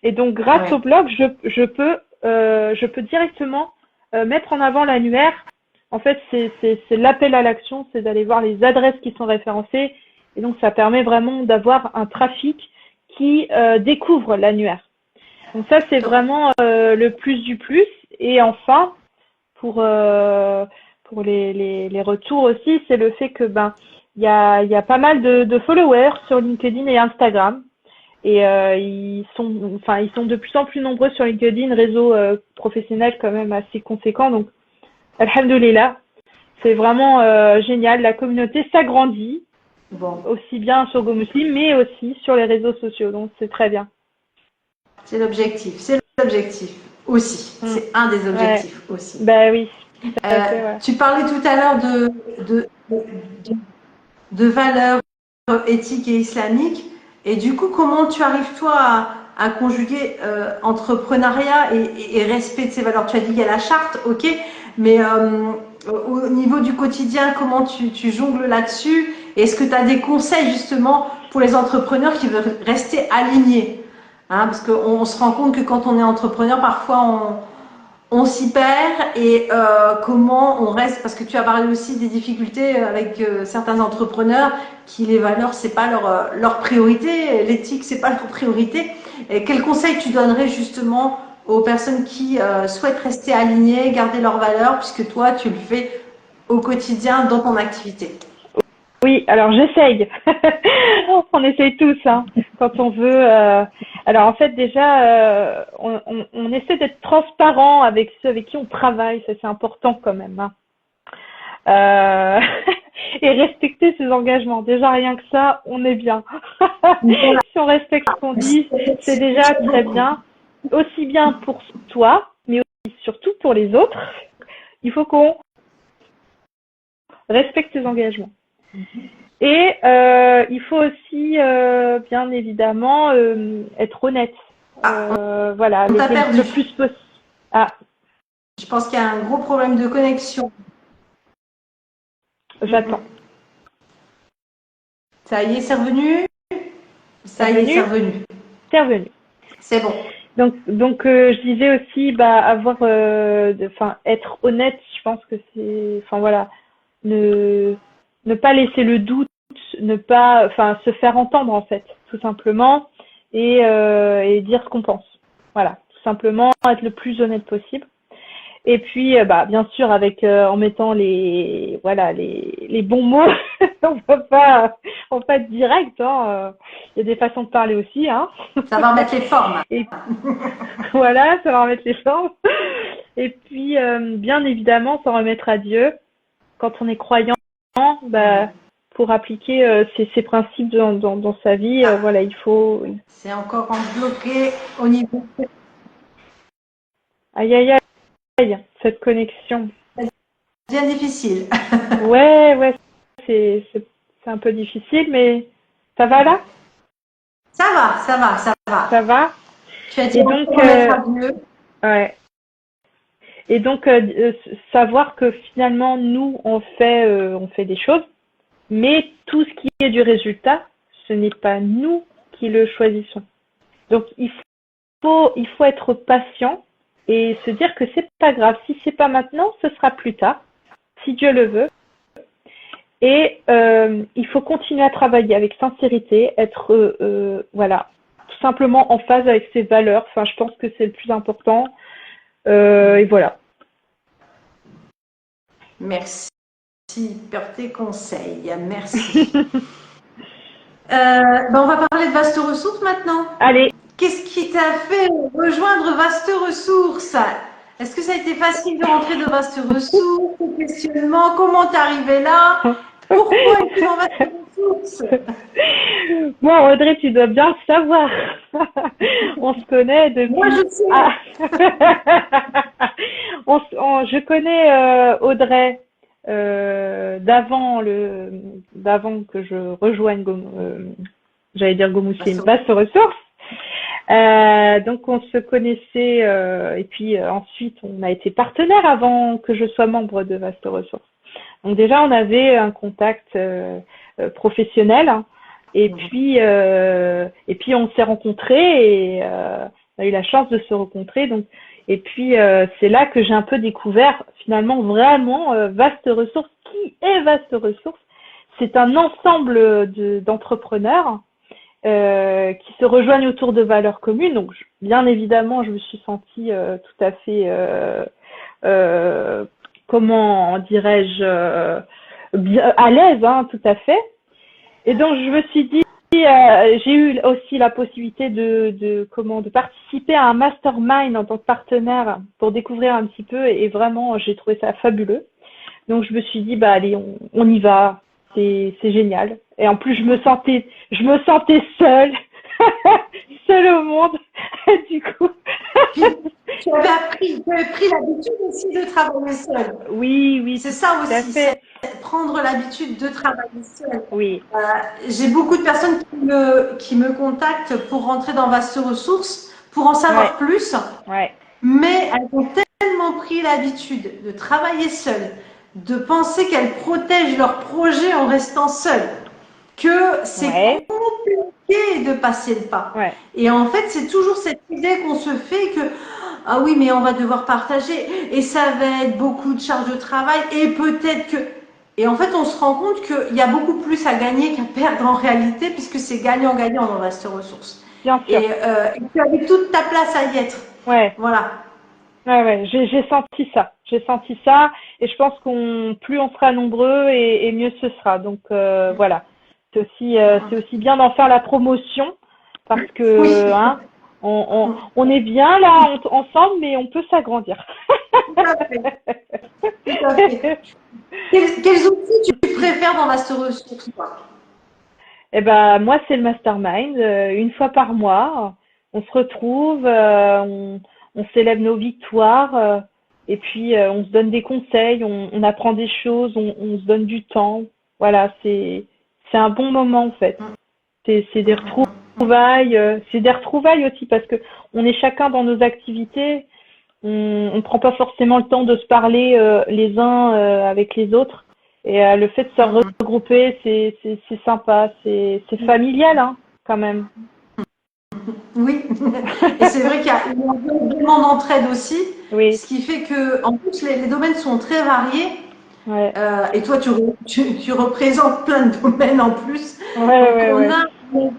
Et donc, grâce Ouais. au blog, je peux directement mettre en avant l'annuaire. En fait, c'est l'appel à l'action, c'est d'aller voir les adresses qui sont référencées. Et donc, ça permet vraiment d'avoir un trafic qui découvre l'annuaire. Donc ça, c'est vraiment le plus du plus. Et enfin, pour, euh, pour les retours aussi, c'est le fait que ben il y a pas mal de followers sur LinkedIn et Instagram. Et ils sont de plus en plus nombreux sur LinkedIn, réseau professionnel quand même assez conséquent. Donc, alhamdoulilah, C'est vraiment génial. La communauté s'agrandit, Bon, aussi bien sur GoMuslim, mais aussi sur les réseaux sociaux. Donc, c'est très bien. c'est l'objectif aussi. Mm. C'est un des Ouais. objectifs aussi. Ben oui, tout à fait, ouais. Tu parlais tout à l'heure de, de valeurs éthiques et islamiques. Et du coup, comment tu arrives, toi, à conjuguer entrepreneuriat et respect de ces valeurs? Tu as dit qu'il y a la charte, ok, mais au niveau du quotidien, comment tu jongles là-dessus? Et est-ce que tu as des conseils justement pour les entrepreneurs qui veulent rester alignés? Hein, parce qu'on se rend compte que quand on est entrepreneur, parfois on s'y perd et comment on reste, parce que tu as parlé aussi des difficultés avec certains entrepreneurs qui les valeurs c'est pas leur priorité, l'éthique c'est pas leur priorité. Et quel conseil tu donnerais justement aux personnes qui souhaitent rester alignées, garder leurs valeurs, puisque toi tu le fais au quotidien dans ton activité? Oui, alors j'essaye. On essaye tous, hein, quand on veut. Alors en fait, déjà, on essaie d'être transparent avec ceux avec qui on travaille, ça c'est important quand même, hein. Euh, et respecter ses engagements. Déjà rien que ça, on est bien. Si on respecte ce qu'on dit, c'est déjà très bien. Aussi bien pour toi, mais aussi surtout pour les autres. Il faut qu'on respecte ses engagements. Et il faut aussi, bien évidemment, être honnête. Voilà, On t'a perdu. le plus possible. Ah, Je pense qu'il y a un gros problème de connexion. j'attends. Ça y est, c'est revenu. Ça y est, c'est revenu. C'est revenu. C'est bon. Donc je disais aussi, bah, avoir, enfin, être honnête. Je pense que c'est, enfin voilà, ne pas laisser le doute, ne pas, enfin, se faire entendre en fait, tout simplement, et dire ce qu'on pense. Voilà, tout simplement être le plus honnête possible. Et puis, bah, bien sûr, avec en mettant les voilà les bons mots, on peut pas être direct. Hein. Il y a des façons de parler aussi, hein. Ça va remettre les formes. Et voilà, ça va remettre les formes. Et puis, bien évidemment, s'en remettre à Dieu. Quand on est croyant, bah, pour appliquer ces principes dans sa vie, voilà, il faut. C'est encore en bloqué au niveau. Aïe, aïe, aïe, cette connexion. Bien difficile. Ouais, c'est un peu difficile, mais ça va là? Ça va, ça va, ça va. Ça va? Tu as dit Et donc, remettre à Dieu. ouais. Et donc, savoir que finalement, nous, on fait des choses, mais tout ce qui est du résultat, ce n'est pas nous qui le choisissons. Donc, il faut être patient et se dire que c'est pas grave. Si c'est pas maintenant, ce sera plus tard, si Dieu le veut. Et il faut continuer à travailler avec sincérité, être voilà, tout simplement en phase avec ses valeurs. Enfin, je pense que c'est le plus important. Et voilà. Merci pour tes conseils. Merci. Ben on va parler de Vaste Ressources maintenant. Allez. Qu'est-ce qui t'a fait rejoindre Vaste Ressources? Est-ce que ça a été facile de rentrer de Vaste Ressources? Questionnement, comment t'es arrivé là? Pourquoi es-tu dans Vaste Ressources? Bon, Audrey, tu dois bien le savoir. On se connaît depuis. Moi, je sais. Ah. Je connais Audrey d'avant que je rejoigne j'allais dire GoMuslim, Vaste Ressources. Donc on se connaissait et puis ensuite on a été partenaires avant que je sois membre de Vaste Ressources. Donc déjà on avait un contact professionnel, hein, et puis on s'est rencontrés et on a eu la chance de se rencontrer. Donc et puis c'est là que j'ai un peu découvert finalement vraiment Vaste Ressources. Qui est Vaste Ressources? C'est un ensemble d'entrepreneurs qui se rejoignent autour de valeurs communes. Donc, bien évidemment, je me suis sentie tout à fait, comment dirais-je, bien à l'aise, hein, tout à fait. Et donc, je me suis dit, j'ai eu aussi la possibilité de participer à un mastermind en tant que partenaire pour découvrir un petit peu, et vraiment, j'ai trouvé ça fabuleux. Donc je me suis dit, bah allez, on y va, c'est génial. Et en plus, je me sentais seule, seule au monde, du coup. Puis, tu avais pris l'habitude aussi de travailler seule. Oui, oui, C'est ça tout à aussi, fait. c'est prendre l'habitude de travailler seule. Oui, J'ai beaucoup de personnes qui me contactent pour rentrer dans Vaste Ressources, pour en savoir ouais, plus, ouais, mais elles ont tellement pris l'habitude de travailler seules, de penser qu'elles protègent leur projet en restant seules, que c'est ouais, compliqué de passer le pas. ouais. Et en fait, c'est toujours cette idée qu'on se fait que ah oui, mais on va devoir partager et ça va être beaucoup de charges de travail et peut-être que. Et en fait, on se rend compte qu'il y a beaucoup plus à gagner qu'à perdre en réalité, puisque c'est gagnant-gagnant dans Vaste Ressources. Bien sûr. Et tu avais toute ta place à y être. Ouais, Voilà. ouais. J'ai senti ça. J'ai senti ça. Et je pense plus on sera nombreux et mieux ce sera. Donc voilà. C'est aussi bien d'en faire la promotion parce Oui, que hein, on est bien là ensemble, mais on peut s'agrandir. tout à fait. Tout à fait. Quels outils tu préfères dans Vaste Ressources, toi? Eh ben moi c'est le mastermind. Une fois par mois, on se retrouve, on célèbre nos victoires et puis on se donne des conseils, on apprend des choses, on se donne du temps. Voilà, c'est un bon moment en fait. C'est des retrouvailles, c'est des retrouvailles aussi parce que on est chacun dans nos activités. On prend pas forcément le temps de se parler les uns avec les autres. Et le fait de se regrouper, c'est sympa, c'est familial hein, quand même. Oui, et c'est vrai qu'il y a énormément d'entraide aussi, Oui, ce qui fait que, en plus, les domaines sont très variés. ouais, Et toi, tu représentes plein de domaines en plus. Donc, ouais. on a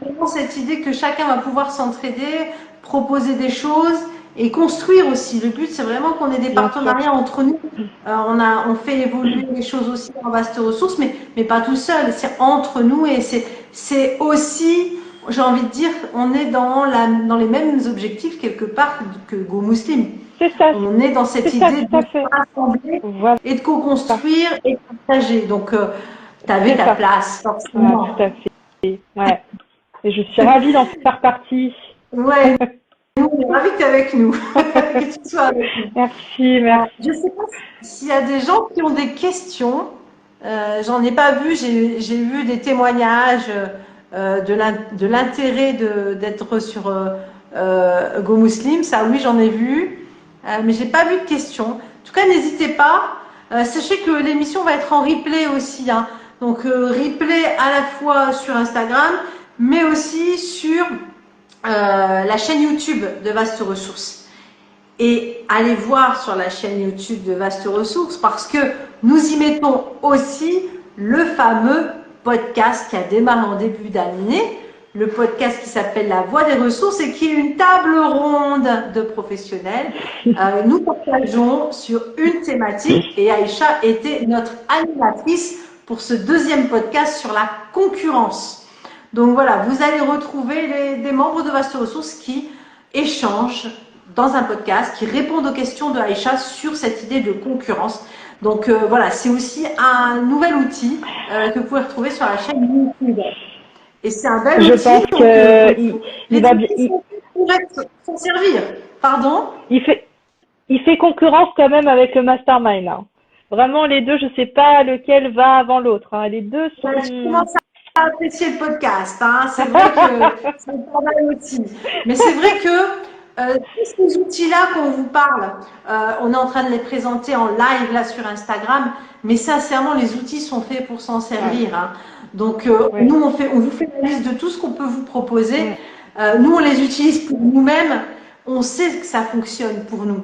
vraiment cette idée que chacun va pouvoir s'entraider, proposer des choses et construire aussi. Le but, c'est vraiment qu'on ait des Bien sûr. partenariats entre nous. On fait évoluer les choses aussi en Vaste Ressources, mais pas tout seul. C'est entre nous et c'est aussi, j'ai envie de dire, on est dans les mêmes objectifs quelque part que Go Muslim. On est dans cette C'est ça, idée tout à de fait. rassembler Voilà, et de co-construire et de partager. Donc, tu avais c'est ta ça. place, Voilà, forcément. tout à fait. Ouais. Et je suis ravie d'en faire partie. Ouais, nous, on est ravis que tu es avec nous, que tu sois avec nous. Merci. Je ne sais pas s'il y a des gens qui ont des questions. J'en ai pas vu, j'ai vu des témoignages de l'intérêt d'être sur Go Muslim. Ça, oui, j'en ai vu, mais j'ai pas vu de questions. En tout cas, n'hésitez pas. Sachez que l'émission va être en replay aussi, hein. Donc, replay à la fois sur Instagram, mais aussi sur la chaîne YouTube de Vaste Ressources. Et allez voir sur la chaîne YouTube de Vaste Ressources parce que nous y mettons aussi le fameux podcast qui a démarré en début d'année, le podcast qui s'appelle La Voix des Ressources et qui est une table ronde de professionnels. Nous partageons sur une thématique et Aïcha était notre animatrice pour ce deuxième podcast sur la concurrence. Donc voilà, vous allez retrouver des membres de Vaste Ressources qui échangent dans un podcast, qui répondent aux questions de Aïcha sur cette idée de concurrence. Donc voilà, c'est aussi un nouvel outil que vous pouvez retrouver sur la chaîne YouTube. Et c'est un bel Je outil, pense donc que il les va, outils sont faits pour s'en servir. Pardon? il fait concurrence quand même avec le mastermind là. Vraiment les deux, je sais pas lequel va avant l'autre. Hein. Les deux Je sont. commence à apprécier le podcast. Hein. C'est vrai que c'est pas mal aussi. Mais c'est vrai que tous ces outils-là qu'on vous parle, on est en train de les présenter en live là sur Instagram, mais sincèrement, les outils sont faits pour s'en servir. Hein. Donc, Ouais. nous, on vous fait la liste de tout ce qu'on peut vous proposer. Mm, Nous, on les utilise pour nous-mêmes. On sait que ça fonctionne pour nous.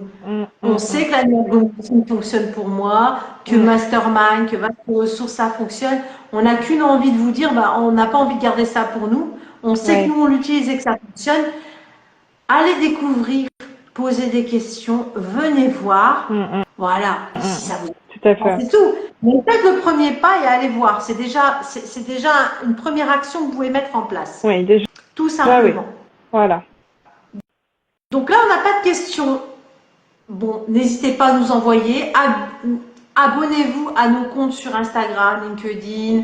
On mm. sait que la navigation fonctionne pour moi, que Mastermind, que Vaste Ressources, ça fonctionne. On n'a qu'une envie de vous dire, bah, on n'a pas envie de garder ça pour nous. On sait que Ouais. nous, on l'utilise et que ça fonctionne. Allez découvrir, posez des questions, venez voir. Voilà, si ça vous Tout à intéresse, fait. c'est tout. Mais faites le premier pas et allez voir. C'est déjà une première action que vous pouvez mettre en place. Oui, déjà, Tout oui. simplement. Voilà. Donc là, on n'a pas de questions. Bon, n'hésitez pas à nous envoyer. abonnez-vous à nos comptes sur Instagram, LinkedIn,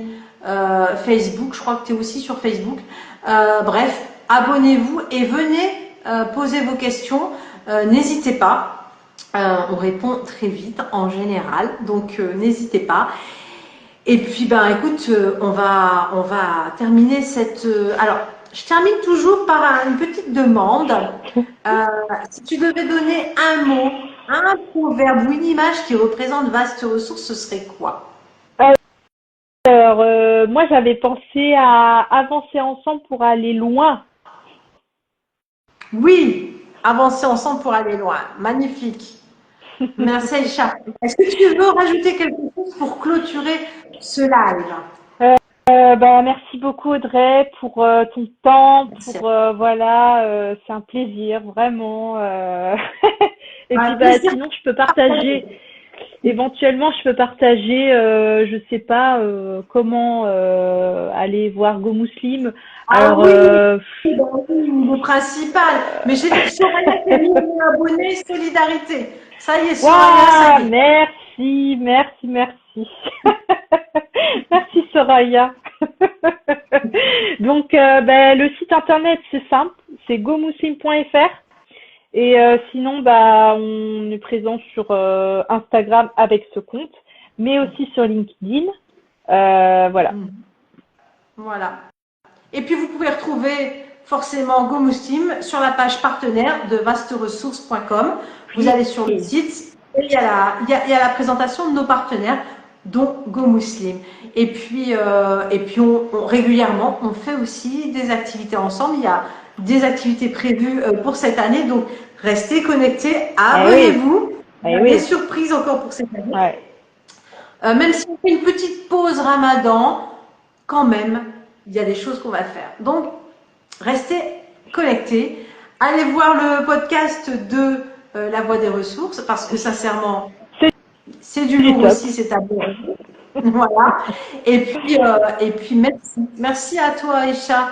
Facebook. Je crois que tu es aussi sur Facebook. Bref, abonnez-vous et venez poser vos questions. N'hésitez pas. On répond très vite en général, donc n'hésitez pas. Et puis, ben, écoute, on va terminer cette. Alors, je termine toujours par une petite demande. Si tu devais donner un mot, un proverbe ou une image qui représente Vaste Ressources, ce serait quoi? Alors, moi, j'avais pensé à avancer ensemble pour aller loin. Oui, avancer ensemble pour aller loin. Magnifique. Merci, Aïcha. Est-ce que tu veux rajouter quelque chose pour clôturer ce live? Merci beaucoup Audrey pour ton temps, Merci. pour voilà, c'est un plaisir vraiment. Et puis Plaisir. sinon je peux partager, éventuellement je peux partager, je sais pas comment aller voir Go Muslim. Alors Oui, le principal. Mais j'ai Soraya qui a mis un abonné solidarité. Ça y est, Soraya, ça y est. merci. Merci Soraya. Donc le site internet c'est simple, c'est gomuslim.fr et sinon on est présent sur Instagram avec ce compte, mais aussi sur LinkedIn. Voilà. Voilà. Et puis vous pouvez retrouver forcément Go Muslim sur la page partenaire de vasteressources.com. Vous allez sur le site et il y a la présentation de nos partenaires, dont Go Muslim. Et puis régulièrement, on fait aussi des activités ensemble. Il y a des activités prévues pour cette année, donc restez connectés, abonnez-vous. Il y a des surprises encore pour cette année. Ouais. Même si on fait une petite pause Ramadan, quand même, il y a des choses qu'on va faire. Donc, restez connectés. Allez voir le podcast de La Voix des Ressources, parce que sincèrement, c'est du lourd aussi, c'est à voir. Voilà. Et puis merci à toi, Aïcha,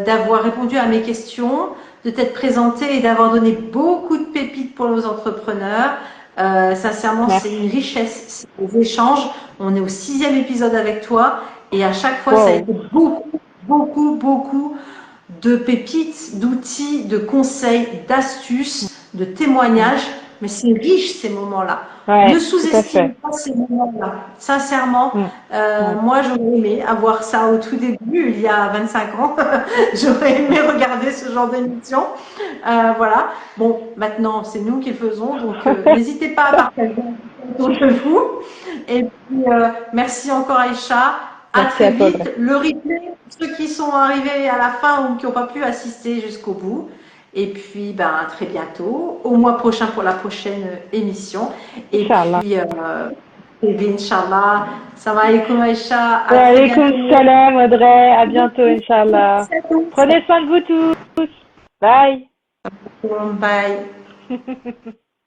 d'avoir répondu à mes questions, de t'être présentée et d'avoir donné beaucoup de pépites pour nos entrepreneurs. Sincèrement, c'est une richesse, c'est des échanges. On est au 6e épisode avec toi et à chaque fois, ça a été beaucoup de pépites, d'outils, de conseils, d'astuces, de témoignages. Mais c'est riche ces moments-là. Ne sous-estime pas ces moments-là. Sincèrement, moi j'aurais aimé avoir ça au tout début, il y a 25 ans. J'aurais aimé regarder ce genre d'émission. Voilà. Bon, maintenant c'est nous qui le faisons, donc n'hésitez pas à partager autour de vous. Et puis merci encore Aïcha. À très vite. Le replay, ceux qui sont arrivés à la fin ou qui n'ont pas pu assister jusqu'au bout. Et puis, à très bientôt, au mois prochain pour la prochaine émission. Et puis, Inch'Allah. Salam alaikum Aïcha. Wa alaikum salam Audrey. À bientôt, Inch'Allah. Prenez soin de vous tous. Bye. Bye.